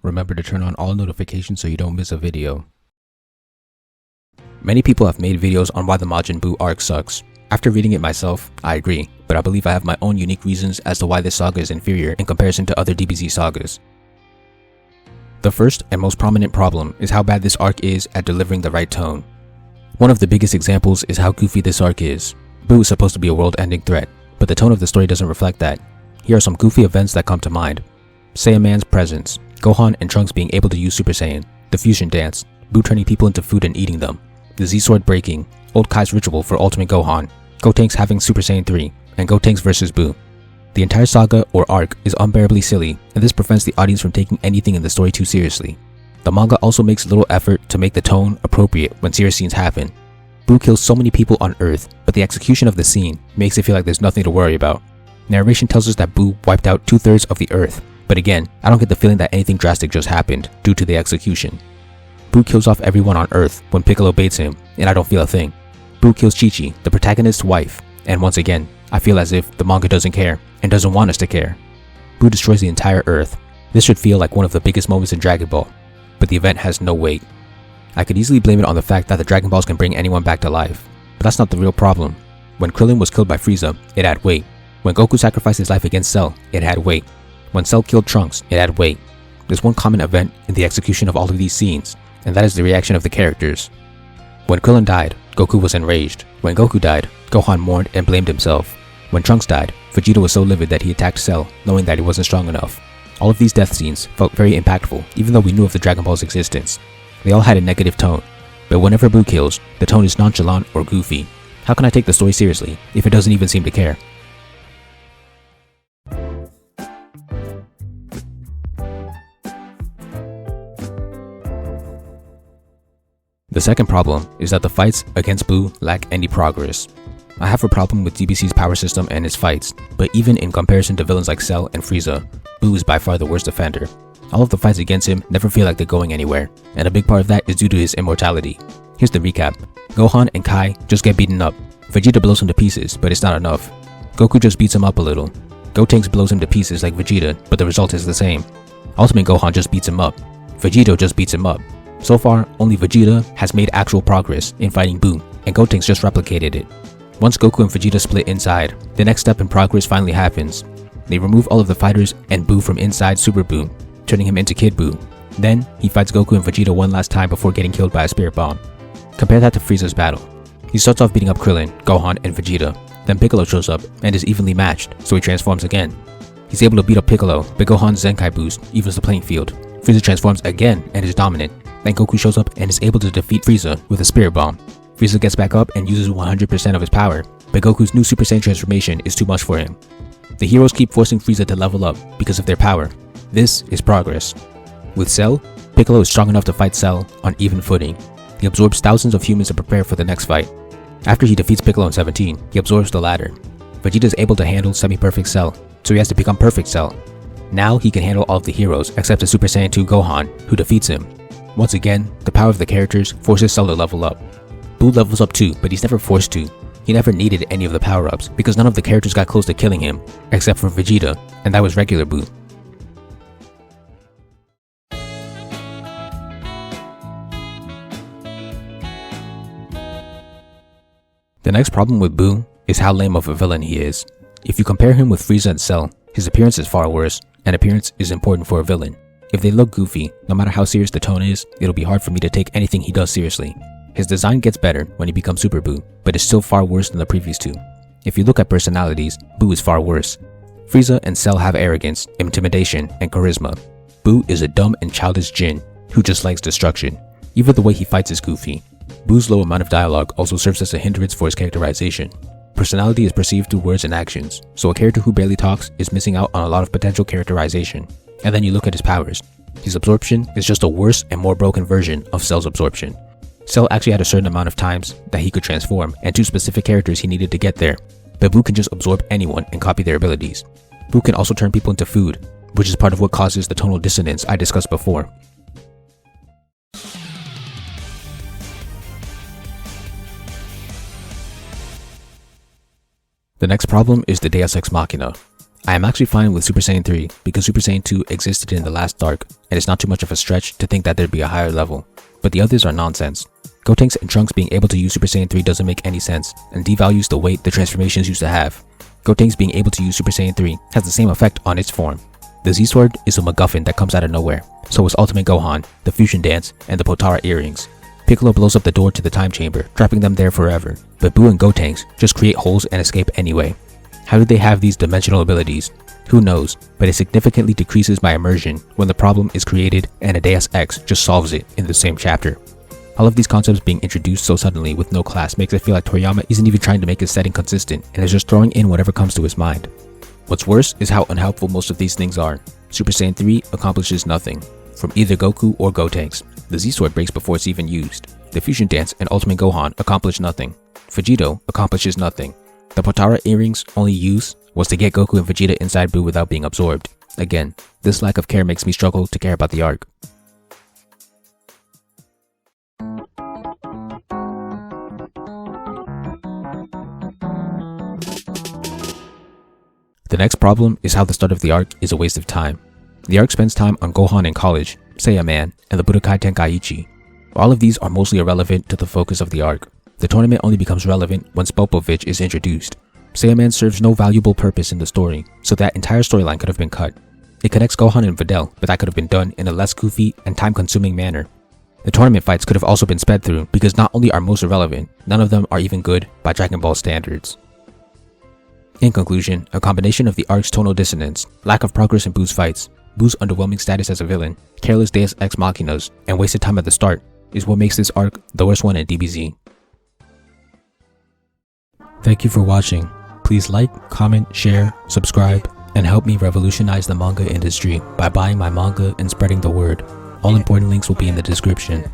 remember to turn on all notifications so you don't miss a video. Many people have made videos on why the Majin Buu arc sucks. After reading it myself, I agree, but I believe I have my own unique reasons as to why this saga is inferior in comparison to other DBZ sagas. The first and most prominent problem is how bad this arc is at delivering the right tone. One of the biggest examples is how goofy this arc is. Buu is supposed to be a world-ending threat, but the tone of the story doesn't reflect that. Here are some goofy events that come to mind. Saiyaman's presence, Gohan and Trunks being able to use Super Saiyan, the fusion dance, Buu turning people into food and eating them, the Z-Sword breaking, Old Kai's ritual for Ultimate Gohan, Gotenks having Super Saiyan 3, and Gotenks vs Buu. The entire saga or arc is unbearably silly, and this prevents the audience from taking anything in the story too seriously. The manga also makes little effort to make the tone appropriate when serious scenes happen. Buu kills so many people on Earth, but the execution of the scene makes it feel like there's nothing to worry about. Narration tells us that Buu wiped out 2/3 of the Earth, but again, I don't get the feeling that anything drastic just happened due to the execution. Buu kills off everyone on Earth when Piccolo baits him, and I don't feel a thing. Buu kills Chi-Chi, the protagonist's wife, and once again, I feel as if the manga doesn't care and doesn't want us to care. Buu destroys the entire Earth. This should feel like one of the biggest moments in Dragon Ball, but the event has no weight. I could easily blame it on the fact that the Dragon Balls can bring anyone back to life, but that's not the real problem. When Krillin was killed by Frieza, it had weight. When Goku sacrificed his life against Cell, it had weight. When Cell killed Trunks, it had weight. There's one common event in the execution of all of these scenes, and that is the reaction of the characters. When Krillin died, Goku was enraged. When Goku died, Gohan mourned and blamed himself. When Trunks died, Vegeta was so livid that he attacked Cell, knowing that he wasn't strong enough. All of these death scenes felt very impactful, even though we knew of the Dragon Ball's existence. They all had a negative tone, but whenever Buu kills, the tone is nonchalant or goofy. How can I take the story seriously if it doesn't even seem to care? The second problem is that the fights against Buu lack any progress. I have a problem with DBC's power system and its fights, but even in comparison to villains like Cell and Frieza, Buu is by far the worst offender. All of the fights against him never feel like they're going anywhere, and a big part of that is due to his immortality. Here's the recap. Gohan and Kai just get beaten up. Vegeta blows him to pieces, but it's not enough. Goku just beats him up a little. Gotenks blows him to pieces like Vegeta, but the result is the same. Ultimate Gohan just beats him up. Vegito just beats him up. So far, only Vegeta has made actual progress in fighting Buu, and Gotenks just replicated it. Once Goku and Vegeta split inside, the next step in progress finally happens. They remove all of the fighters and Buu from inside Super Buu, turning him into Kid Buu. Then, he fights Goku and Vegeta one last time before getting killed by a spirit bomb. Compare that to Frieza's battle. He starts off beating up Krillin, Gohan, and Vegeta. Then Piccolo shows up and is evenly matched, so he transforms again. He's able to beat up Piccolo, but Gohan's Zenkai boost evens the playing field. Frieza transforms again and is dominant. Then Goku shows up and is able to defeat Frieza with a spirit bomb. Frieza gets back up and uses 100% of his power, but Goku's new Super Saiyan transformation is too much for him. The heroes keep forcing Frieza to level up because of their power. This is progress. With Cell, Piccolo is strong enough to fight Cell on even footing. He absorbs thousands of humans to prepare for the next fight. After he defeats Piccolo in 17, he absorbs the latter. Vegeta is able to handle semi-perfect Cell, so he has to become perfect Cell. Now he can handle all of the heroes except the Super Saiyan 2 Gohan, who defeats him. Once again, the power of the characters forces Cell to level up. Buu levels up too, but he's never forced to. He never needed any of the power-ups because none of the characters got close to killing him, except for Vegeta, and that was regular Buu. The next problem with Buu is how lame of a villain he is. If you compare him with Frieza and Cell, his appearance is far worse, and appearance is important for a villain. If they look goofy, no matter how serious the tone is, it'll be hard for me to take anything he does seriously. His design gets better when he becomes Super Buu, but is still far worse than the previous two. If you look at personalities, Buu is far worse. Frieza and Cell have arrogance, intimidation, and charisma. Buu is a dumb and childish Jin who just likes destruction. Even the way he fights is goofy. Buu's low amount of dialogue also serves as a hindrance for his characterization. Personality is perceived through words and actions, so a character who barely talks is missing out on a lot of potential characterization. And then you look at his powers. His absorption is just a worse and more broken version of Cell's absorption. Cell actually had a certain amount of times that he could transform, and 2 specific characters he needed to get there, but Buu can just absorb anyone and copy their abilities. Buu can also turn people into food, which is part of what causes the tonal dissonance I discussed before. The next problem is the Deus Ex Machina. I am actually fine with Super Saiyan 3 because Super Saiyan 2 existed in the last arc, and it's not too much of a stretch to think that there'd be a higher level, but the others are nonsense. Gotenks and Trunks being able to use Super Saiyan 3 doesn't make any sense, and devalues the weight the transformations used to have. Gotenks being able to use Super Saiyan 3 has the same effect on its form. The Z-Sword is a MacGuffin that comes out of nowhere, so is Ultimate Gohan, the Fusion Dance, and the Potara Earrings. Piccolo blows up the door to the time chamber, trapping them there forever, but Buu and Gotenks just create holes and escape anyway. How did they have these dimensional abilities? Who knows, but it significantly decreases my immersion when the problem is created and a Deus Ex just solves it in the same chapter. All of these concepts being introduced so suddenly with no class makes it feel like Toriyama isn't even trying to make his setting consistent and is just throwing in whatever comes to his mind. What's worse is how unhelpful most of these things are. Super Saiyan 3 accomplishes nothing, from either Goku or Gotenks. The Z-Sword breaks before it's even used. The Fusion Dance and Ultimate Gohan accomplish nothing. Vegito accomplishes nothing. The Potara Earrings' only use was to get Goku and Vegeta inside Buu without being absorbed. Again, this lack of care makes me struggle to care about the arc. The next problem is how the start of the arc is a waste of time. The arc spends time on Gohan in college, Saiyaman, and the Budokai Tenkaichi. All of these are mostly irrelevant to the focus of the arc. The tournament only becomes relevant when Spopovich is introduced. Saiyaman serves no valuable purpose in the story, so that entire storyline could have been cut. It connects Gohan and Videl, but that could have been done in a less goofy and time-consuming manner. The tournament fights could have also been sped through because not only are most irrelevant, none of them are even good by Dragon Ball standards. In conclusion, a combination of the arc's tonal dissonance, lack of progress in Buu's fights, Buu's underwhelming status as a villain, careless Deus Ex Machinas, and wasted time at the start is what makes this arc the worst one in DBZ. Thank you for watching. Please like, comment, share, subscribe, and help me revolutionize the manga industry by buying my manga and spreading the word. All important links will be in the description.